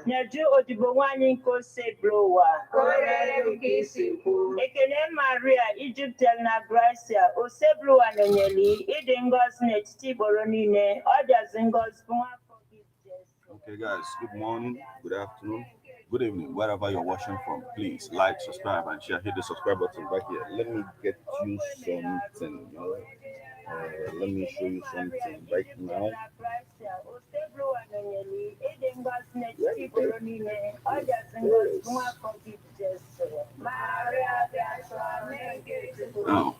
Nyaju odibo wanyi nko se blowa. Ekene Maria Egyptel na Gracia o se blowa nenyeli ide ngozi n'etiti gboro niile ọ dịazị ngozi bụ nwafọ gị Jesu. Okay, guys, good morning, good afternoon, good evening, wherever you're watching from. Please like, subscribe, and share. Hit the subscribe button right here. Let me get you something. Let me show you something right now. Now,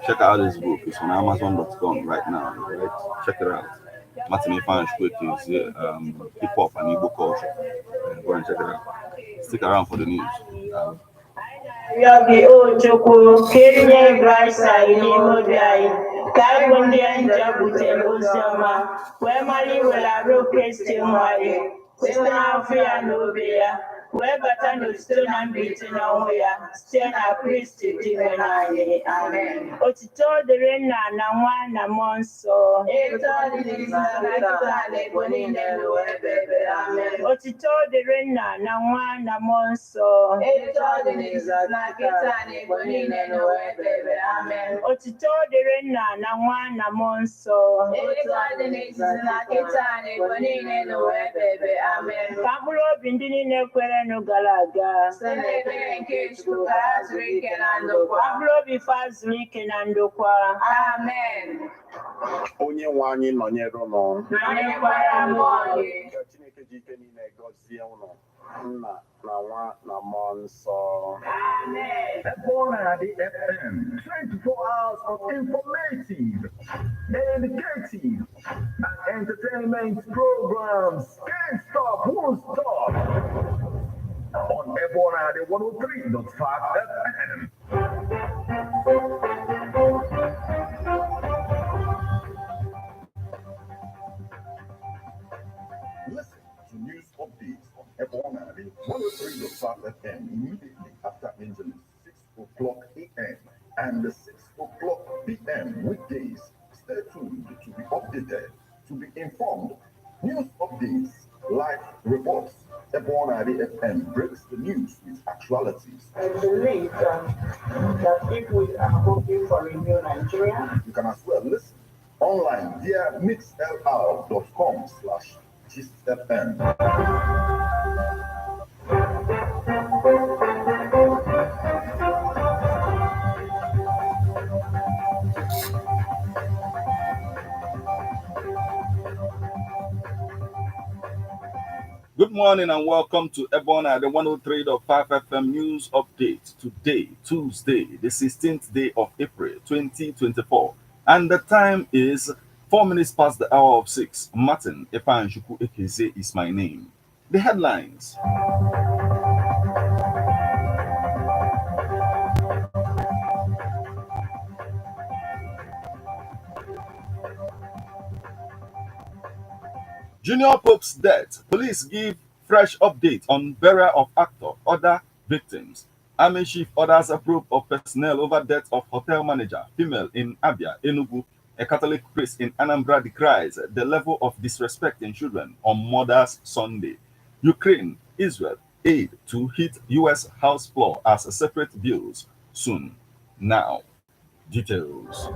check out this book. It's on Amazon.com right now. Right? Check it out. Martin Ifan's quick is hip hop and Igbo culture. Go and check it out. Stick around for the news. Yogi Ochoko, Kenya Brasa, Ilimodia, Carbondian Jabutel Osama, where Mali will have rope Christian Wari, Western Africa Nobia, where Batano Stone and Beaten Awaya, Stern a priest to Timanani, Amen. Otito the Rena, Nawana Monso, Otito the Rena, Nawana Monso, Otito the Rena, Nawana Monso, Kabulo Bindini no Galaga, Pablo befaz weekend and Dokwa. Amen. Onye wanyi nonyero no. Chineke jike ni negozie uno. Na wa na monso. Amen. Ebona FM, 24 hours of informative, educative, and entertainment programs. Can't stop, won't stop. On Ebona 103.5 FM. Listen to news updates on Ebona 103.5 FM immediately after Angeles 6 o'clock a.m. and 6 o'clock p.m. weekdays. Stay tuned to be updated, to be informed. News updates, live reports. Ebona FM breaks the news with actualities. I believe that if we are hoping for a new Nigeria, you can as well listen online via mixlr.com/GistFM. Good morning and welcome to Ebona, the 103.5 FM News Update. Today, Tuesday, the 16th day of April, 2024. And the time is 4 minutes past the hour of 6. Martin Ifanjuku Ekeze is my name. The headlines. Junior Pope's death. Police give fresh update on burial of actor, other victims. Army chief orders approve of personnel over death of hotel manager, female in Abia, Enugu. A Catholic priest in Anambra decries the level of disrespect in children on Mother's Sunday. Ukraine, Israel, aid to hit U.S. House floor as separate bills soon. Now, details.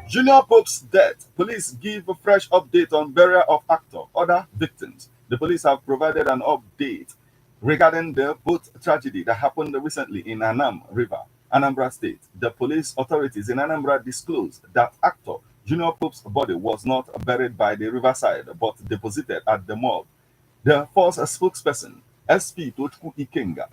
Junior Pope's death. Police give a fresh update on burial of actor, other victims. The police have provided an update regarding the boat tragedy that happened recently in Anam River, Anambra State. The police authorities in Anambra disclosed that actor Junior Pope's body was not buried by the riverside but deposited at the morgue. The force spokesperson, SP Tochku Ikenga,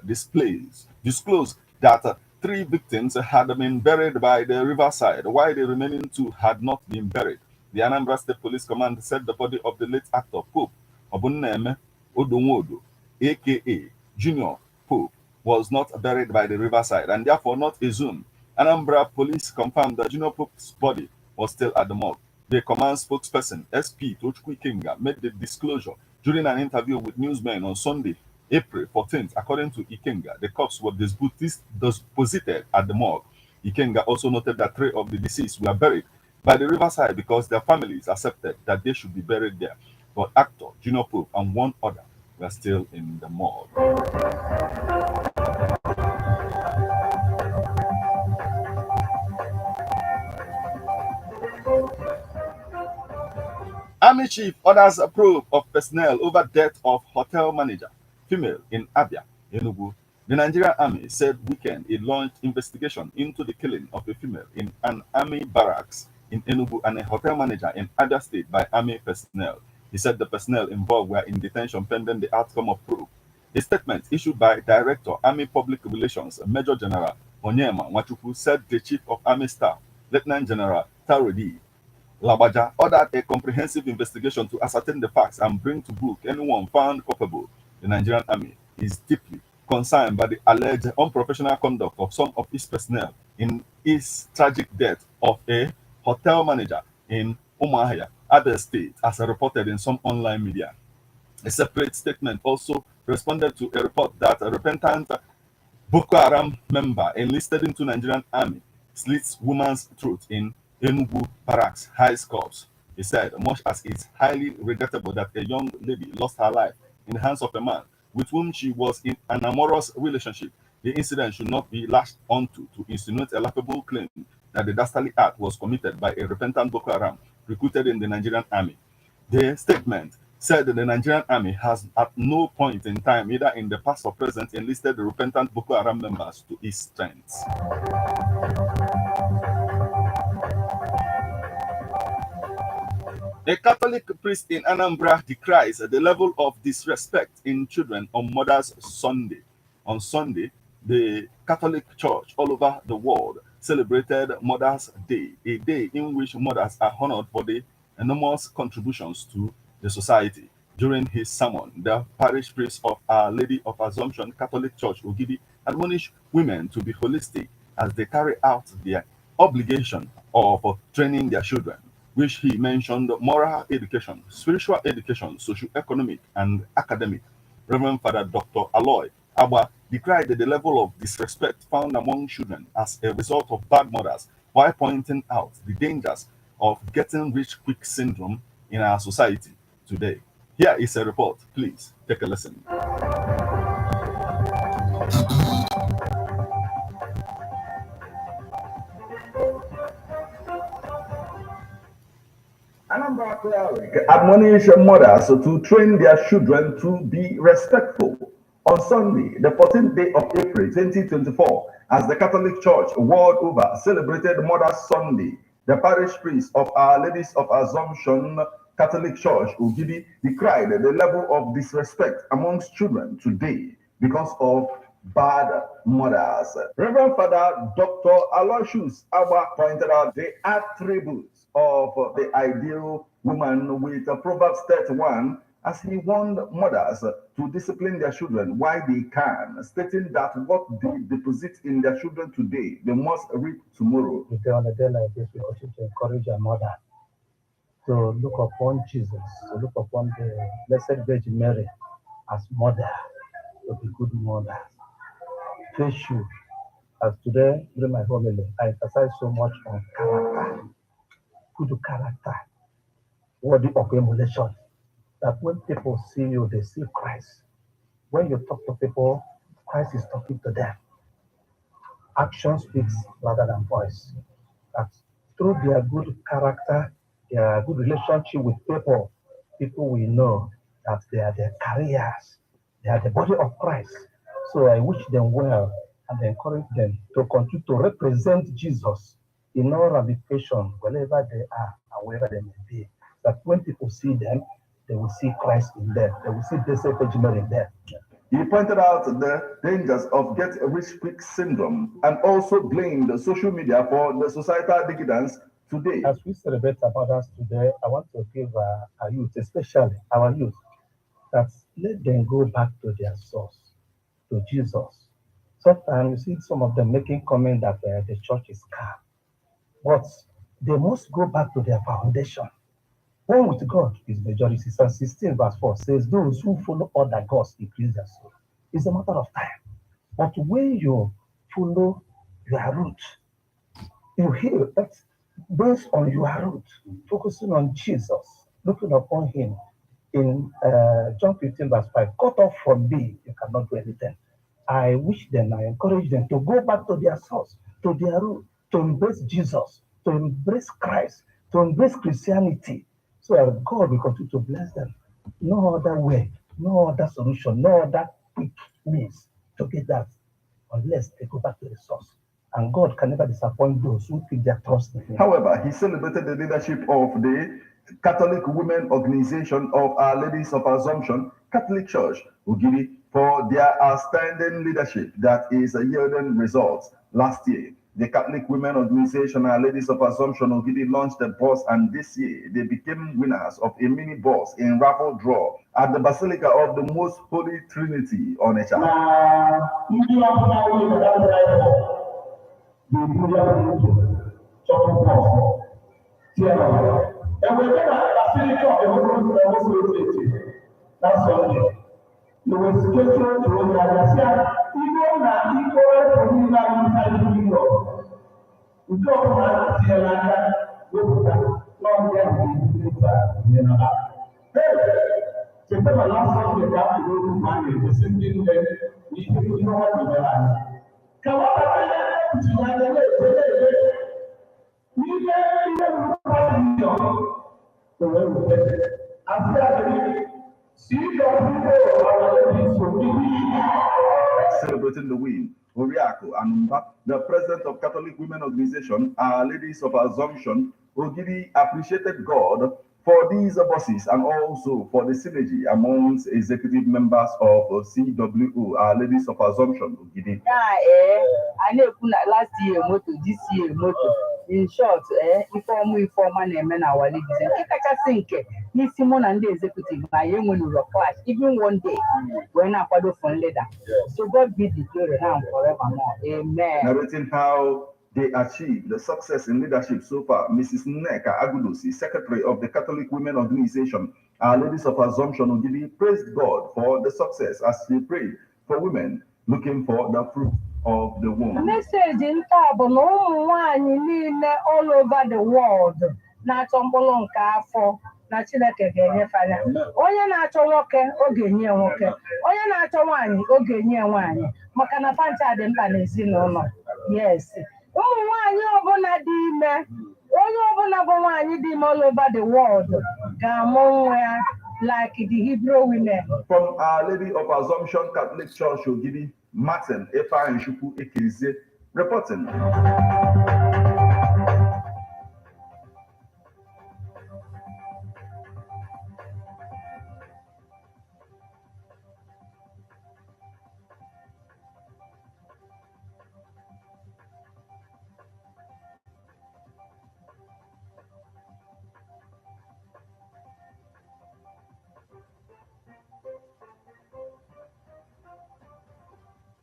disclosed that 3 victims had been buried by the riverside, while the remaining 2 had not been buried. The Anambra State Police Command said the body of the late actor Pope Obunneme Odonwodo, aka Junior Pope, was not buried by the riverside and therefore not exhumed. Anambra Police confirmed that Junior Pope's body was still at the morgue. The command spokesperson, SP Tochku Ikenga, made the disclosure during an interview with newsmen on Sunday April 14th, according to Ikenga, the corpse was deposited at the morgue. Ikenga also noted that 3 of the deceased were buried by the riverside because their families accepted that they should be buried there. But actor Junior Pope and 1 other were still in the morgue. Army chief orders a probe of personnel over death of hotel manager, female in Abia, Enugu. The Nigerian Army said weekend it launched investigation into the killing of a female in an army barracks in Enugu and a hotel manager in Abia State by army personnel. He said the personnel involved were in detention pending the outcome of probe. A statement issued by Director Army Public Relations Major General Onyema Nwachukwu said the Chief of Army Staff, Lieutenant General Tauridi Labaja, ordered a comprehensive investigation to ascertain the facts and bring to book anyone found culpable. The Nigerian Army is deeply concerned by the alleged unprofessional conduct of some of its personnel in its tragic death of a hotel manager in Umuahia, Abia State, as reported in some online media. A separate statement also responded to a report that a repentant Boko Haram member enlisted into Nigerian Army slits woman's throat in Enugu Barracks High Corps. He said, much as it's highly regrettable that a young lady lost her life in the hands of a man with whom she was in an amorous relationship, the incident should not be lashed onto to insinuate a laughable claim that the dastardly act was committed by a repentant Boko Haram recruited in the Nigerian Army. The statement said that the Nigerian Army has at no point in time, either in the past or present, enlisted the repentant Boko Haram members to its strength. A Catholic priest in Anambra decries the level of disrespect in children on Mother's Sunday. On Sunday, the Catholic Church all over the world celebrated Mother's Day, a day in which mothers are honored for the enormous contributions to the society. During his sermon, the parish priest of Our Lady of Assumption Catholic Church, Ogidi, admonished women to be holistic as they carry out their obligation of training their children, which he mentioned moral education, spiritual education, socio-economic, and academic. Reverend Father Dr. Aloy Abba decried the level of disrespect found among children as a result of bad mothers, while pointing out the dangers of getting rich quick syndrome in our society today. Here is a report. Please take a listen. Anambra cleric admonished mothers to train their children to be respectful. On Sunday, the 14th day of April 2024, as the Catholic Church world over celebrated Mother's Sunday, the parish priest of Our Lady of Assumption Catholic Church, Ugidi, decried the level of disrespect amongst children today because of bad mothers. Reverend Father Dr. Aloysius Abba pointed out the attributes of the ideal woman with Proverbs 31 as he warned mothers to discipline their children while they can, stating that what they deposit in their children today, they must reap tomorrow. On a day like this, we continue to encourage our mother to look upon Jesus, to look upon the Blessed Virgin Mary as mother, to be good mothers. Faithful. As today, during my homily, I emphasize so much on character, good character, worthy of emulation. That when people see you, they see Christ. When you talk to people, Christ is talking to them. Action speaks rather than voice. That through their good character, their good relationship with people, people will know that they are their carriers, they are the body of Christ. So I wish them well and encourage them to continue to represent Jesus in all ramifications, wherever they are and wherever they may be. That when people see them, they will see Christ in them. They will see Blessed Virgin Mary in them. He pointed out the dangers of get rich quick syndrome and also blamed social media for the societal decadence today. As we celebrate our mothers today, I want to give our youth, especially our youth, that let them go back to their source, to Jesus. Sometimes you see some of them making comment that the church is calm, but they must go back to their foundation. One with God is majority. Psalm 16 verse 4 says, those who follow other gods increase their soul. It's a matter of time. But when you follow your route, you hear that based on your route, focusing on Jesus, looking upon him in John 15, verse 5, cut off from me, you cannot do anything. I wish them, I encourage them to go back to their source, to their root, to embrace Jesus, to embrace Christ, to embrace Christianity, so that God will continue to bless them. No other way, no other solution, no other quick means to get that unless they go back to the source. And God can never disappoint those who put their trust in Him. However, he celebrated the leadership of the Catholic Women Organization of Our Ladies of Assumption Catholic Church, Ugiri, for their outstanding leadership that is yielding results. Last year, the Catholic Women Organization Our Ladies of Assumption Ugiri launched a bus, and this year they became winners of a mini bus in raffle draw at the Basilica of the Most Holy Trinity on Echa. That's Sunday. You will schedule to organize even na equal to me inside New York. We talk about the Alana, long time, hey, the last time they got to go to money, the same thing that you know what we are. Kawaii, to Celebrating the win, Oriako Anambra, the president of Catholic Women Organization, Our Ladies of Assumption, Ogidi appreciated God for these buses and also for the synergy amongst executive members of CWO, Our Ladies of Assumption, Ogidi. I know last year moto, this year moto. In short, informal name na our ladies. Kita think ni Simon and the executive na young when we clash. Even one day, when I follow from leader. So God be the glory now forevermore. Amen. Narrating how they achieved the success in leadership so far, Mrs. Nneka Agudosi, secretary of the Catholic Women Organization, Our Ladies of Assumption Ogidi, praised God for the success as she prayed for women looking for the fruit of the womb. Message in Tabo, all over the world. Na-achọ mkpụrụ nke afọ na Chineke ga-enyefe anya. Onye na-achọ nwoke oge enye nwoke, onye na-achọ nwaanyị oge enye nwaanyị, maka na pancha dị mkpa n'ezinụlọ. Yes. Ụmụ nwaanyị ọbụla dị ime, onye ọbụla bụ nwaanyị dị ime all over the world ga-amụ nwa ya like the Hebrew women. From Our Lady of Assumption Catholic Church Ogidi, Martin Efa Nshukwu Ekirizie reporting.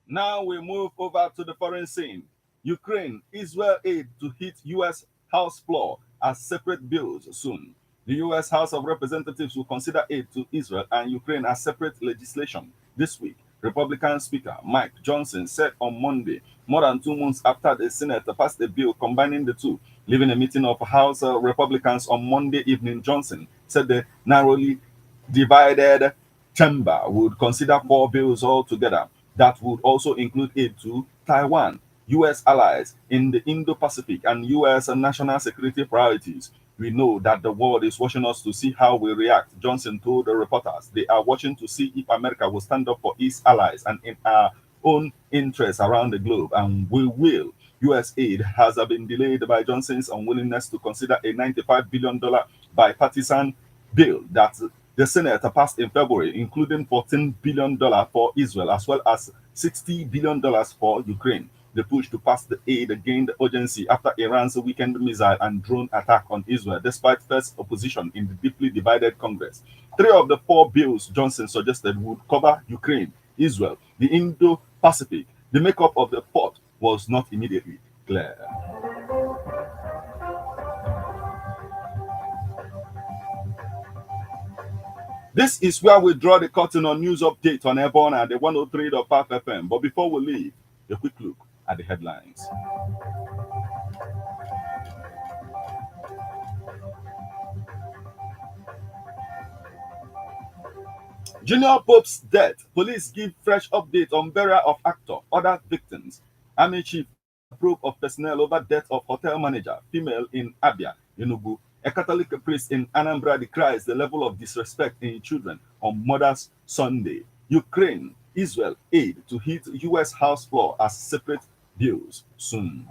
Now we move over to the foreign scene. Ukraine, Israel aid to hit U.S. House floor as separate bills soon. The U.S. House of Representatives will consider aid to Israel and Ukraine as separate legislation this week. Republican Speaker Mike Johnson said on Monday, more than 2 months after the Senate passed a bill combining the two. Leaving a meeting of House Republicans on Monday evening, Johnson said the narrowly divided chamber would consider 4 bills altogether. That would also include aid to Taiwan, U.S. allies in the Indo-Pacific, and U.S. national security priorities. We know that the world is watching us to see how we react, Johnson told the reporters. They are watching to see if America will stand up for its allies and in our own interests around the globe, and we will. U.S. aid has been delayed by Johnson's unwillingness to consider a $95 billion bipartisan bill that the Senate passed in February, including $14 billion for Israel, as well as $60 billion for Ukraine. The push to pass the aid gained urgency after Iran's weekend missile and drone attack on Israel, despite first opposition in the deeply divided Congress. 3 of the 4 bills Johnson suggested would cover Ukraine, Israel, the Indo-Pacific. The makeup of the 4th was not immediately clear. This is where we draw the curtain on news update on Airborne at the 103.5 FM. But before we leave, a quick look at the headlines. Junior Pope's death. Police give fresh update on burial of actor, other victims. Army chief approve of personnel over death of hotel manager, female in Abia, Enugu. A Catholic priest in Anambra Decries the level of disrespect in children on Mother's Sunday. Ukraine, Israel aid to hit U.S. House floor as separate bills soon.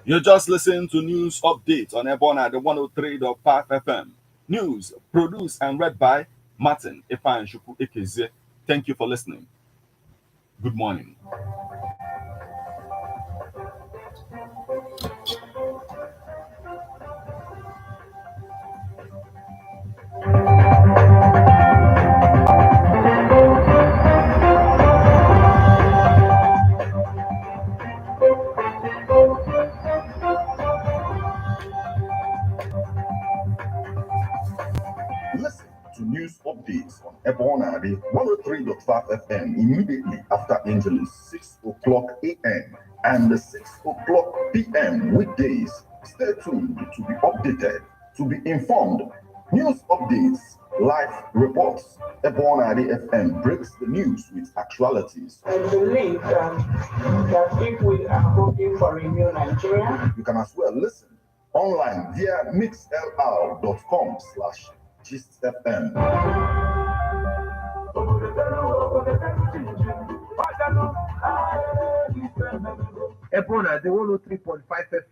You just listened to news update on Airborne at the 103.5 FM. News produced and read by Martin Ifeanyi Ekeze. Thank you for listening. Good morning. Listen to news updates on Ebonade 103.5 FM immediately after Angeles 6 o'clock a.m. and 6 o'clock p.m. weekdays. Stay tuned to be updated, to be informed. News updates, live reports. Ebonade FM breaks the news with actualities. I believe that if we are hoping for a new Nigeria, You can as well listen online via mixlr.com/GistFM. Ebona, the 103.5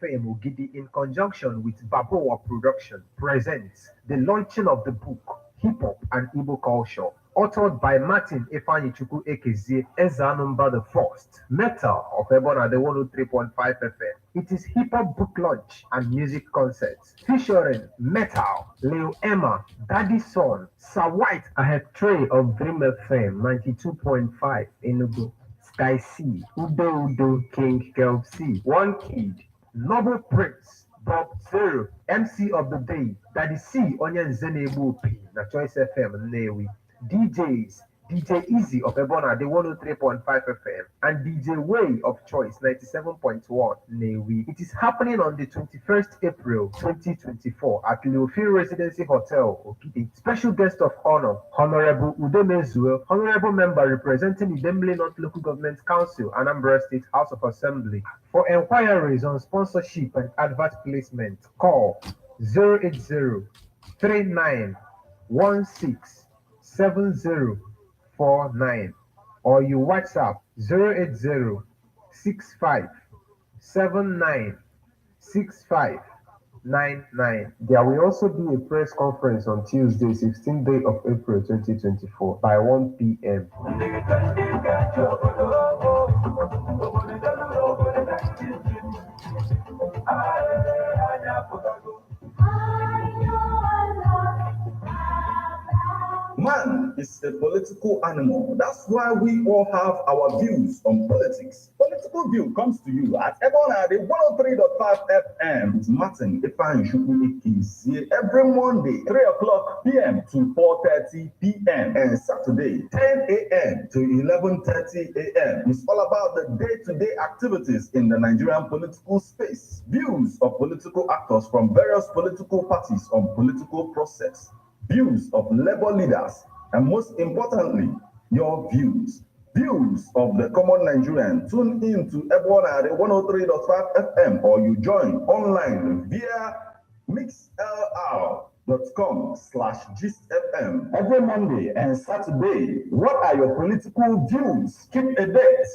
FM Ogidi, in conjunction with Baboa Production, presents the launching of the book Hip Hop and Igbo Culture, authored by Martin Ifeanyi Ekeze Anambra the First, Metal of Ebona, the 103.5 FM. It is hip hop book launch and music concerts featuring Metal, Leo Emma, Daddy Son, Sir White, a head tray of Dream FM 92.5 Enugu. Sky C, Udo, King Kelp C, One Kid, Noble Prince, Bob Zero, MC of the Day, Daddy C, Onyen Zenebu P, na Choice FM, Newi, DJs, DJ Easy of Ebona, the 103.5 FM, and DJ Way of Choice, 97.1, Newi. It is happening on the 21st April 2024 at Leofield Residency Hotel, Okidi. Special guest of honor, Honorable Udemezue, Honorable Member representing Idemili North Local Government Council, Anambra State House of Assembly. For enquiries on sponsorship and advert placement, call 080 39 16 7049 or you WhatsApp 080 65 79 6599. There will also be a press conference on Tuesday, 16th day of April 2024 by 1 p.m. Man is a political animal. That's why we all have our views on politics. Political View comes to you at Ebonade 103.5 FM with Martin Ifeanyi Ekeze every Monday, 3 o'clock p.m. to 4:30 p.m. and Saturday, 10 a.m. to 11:30 a.m. It's all about the day-to-day activities in the Nigerian political space. Views of political actors from various political parties on political process. Views of labor leaders, and most importantly, your views. Views of the common Nigerian. Tune in to Ebonade 103.5 FM or you join online via mixlr.com/GistFM every Monday and Saturday. What are your political views? Keep a date.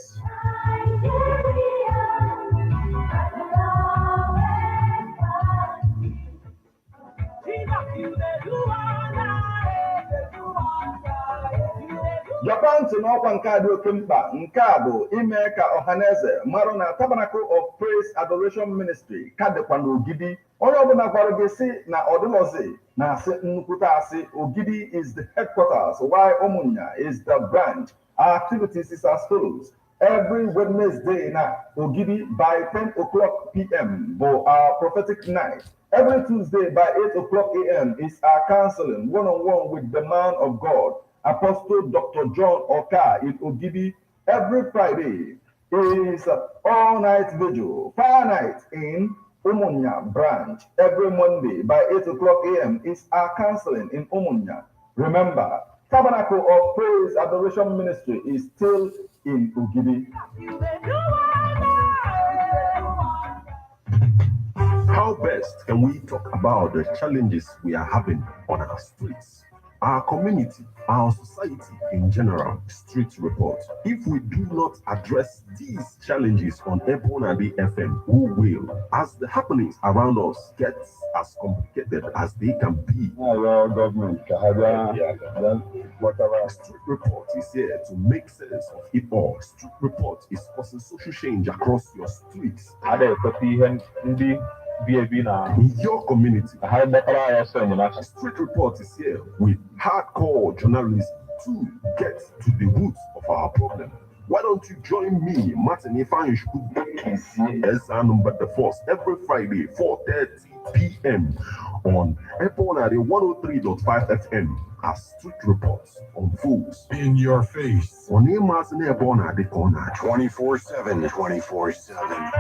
Japan to n'ọkwa nke a dị oke mkpa. Nke a bụ ime ka ọhaneze marụ na Tabernacle of Praise Adoration Ministry ka dịkwa n'Ogidi. Onye ọbụla gwara gị sị na ọdịnọzi na-asị nnukwute asị. Ogidi is the headquarters while Umunya is the branch. Our activities is as follows. Every Wednesday na Ogidi by 10 o'clock p.m. for our prophetic night. Every Tuesday by 8 o'clock a.m. is our counseling one-on-one with the man of God, Apostle Dr. John Oka in Ogidi. Every Friday is all-night vigil, fire night in Umunya branch. Every Monday by 8 o'clock a.m. is our counseling in Umunya. Remember, Tabernacle of Praise Adoration Ministry is still in Ugidi. How best can we talk about the challenges we are having on our streets, our community, our society in general? Street report. If we do not address these challenges on Ebonadi FM, who will? As the happenings around us get as complicated as they can be. Government, Street report is here to make sense of it all. Street report is causing social change across your streets. In your community, Street report is here with hardcore journalism to get to the roots of our problem. Why don't you join me, Martin Ifanishku, as Anambra Decries, every Friday, 4:30 p.m. on Ebonadi 103.5 FM as Street Reports unfolds in your face. On Martin Ebonadi corner 24/7, 24/7.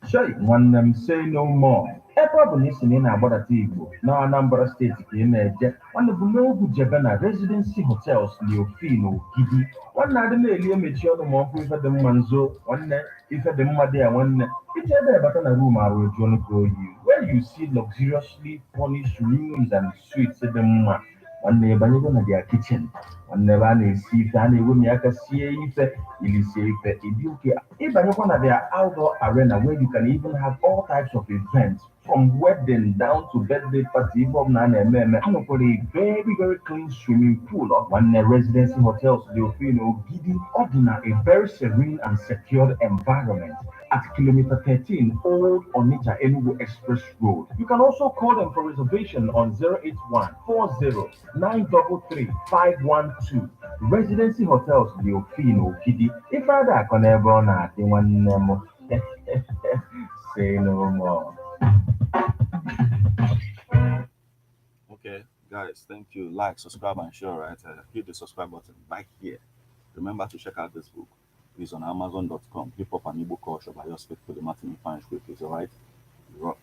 Shay, one them say no more. Ebe isi na ị na-agbadata Igbo na Anambra steeti ka ị na-eje nwanne bụ n'ogwu jebe na Residency Hotels Leofin Ogidi nwanne adị na-eli emechi ọnụ ma ọkụ ife dị mma nzo nwanne ife dị mma dị ya nwanne ije ebe ebata na room arụ eju ọnụ ka oyi where you see luxuriously furnished rooms and suites dị mma nwanne banyego na their kitchen nwanne ebe a na-esi ife a na-ewemi aka sie ife ilisie ife ịdị oke ịbanyekwa na their outdoor arena where you can even have all types of events from wedding down to birthday party, even na na-eme a very very clean swimming pool of one Residency Hotels Leofino Gidi Ordina, a very serene and secured environment at kilometer 13 Old Onitsha Enugu Express Road. You can also call them for reservation on 081 40 933 512. Residency Hotels Leofino Gidi. If I da connect na one name, say no more. Okay, guys, thank you. Like, subscribe, and share, right? Hit the subscribe button right here. Remember to check out this book. It's on Amazon.com. Hip Hop and Igbo Culture by your faithful Martin Ifanishku. It's all right. Rock.